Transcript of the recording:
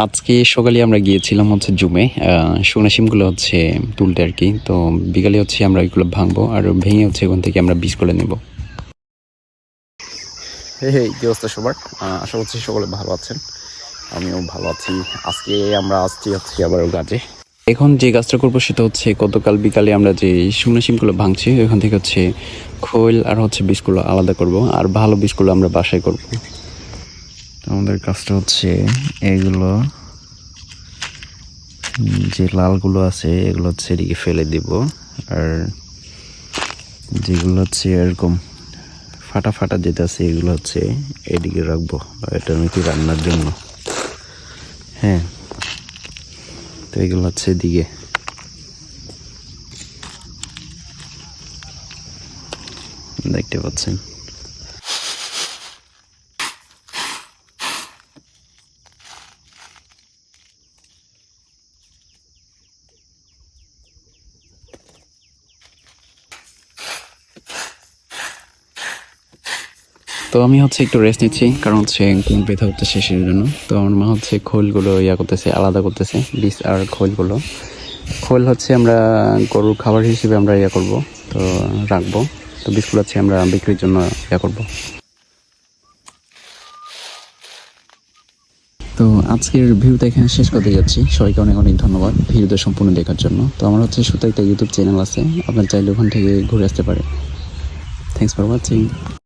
আজকে সকালে আমরা গিয়েছিলাম হচ্ছে জুমে শুকনো শিমগুলো হচ্ছে তুলতে আর কি। তো বিকালে হচ্ছে আমরা এগুলো ভাঙবো আর ভেঙে হচ্ছে ওখান থেকে আমরা বীজ করে নেব। হে কি অবস্থা সবার? আশা করছি সকলে ভালো আছেন, আমিও ভালো আছি। আজকে আমরা আসছি হচ্ছে আবার গাছে। এখন যে কাজটা করবো সেটা হচ্ছে গতকাল বিকালে আমরা যে শুকনো শিমগুলো ভাঙছি ওখান থেকে হচ্ছে খোল আর হচ্ছে বীজগুলো আলাদা করব, আর ভালো বীজগুলো আমরা বাসায় করব। আমাদের কাজটা হচ্ছে এইগুলো যে লালগুলো আছে এগুলো হচ্ছে এদিকে ফেলে দিব, আর যেগুলো হচ্ছে এরকম ফাটা ফাটা যেটা আছে এগুলো হচ্ছে এদিকে রাখবো, এটা নাকি রান্নার জন্য। হ্যাঁ, তো এগুলো হচ্ছে এদিকে দেখতে পাচ্ছেন। তো আমি হচ্ছে একটু রেস্ট নিচ্ছি, কারণ হচ্ছে ঘুম ব্যথা হচ্ছে শেষের জন্য। তো আমার মা হচ্ছে খোলগুলো করতেছে, আলাদা করতেছে বীজ আর খোলগুলো। খোল হচ্ছে আমরা গরুর খাবার হিসেবে আমরা করব, তো রাখবো। তো বীজগুলো হচ্ছে আমরা বিক্রির জন্য করব। তো আজকের ভিডিওটা এখানে শেষ করতে যাচ্ছি। সবাইকে অনেক অনেক ধন্যবাদ ভিডিওটা সম্পূর্ণ দেখার জন্য। তো আমার হচ্ছে শুধু একটা ইউটিউব চ্যানেল আছে, আপনার চাইলে ওখান থেকে ঘুরে আসতে পারে। Thanks for watching.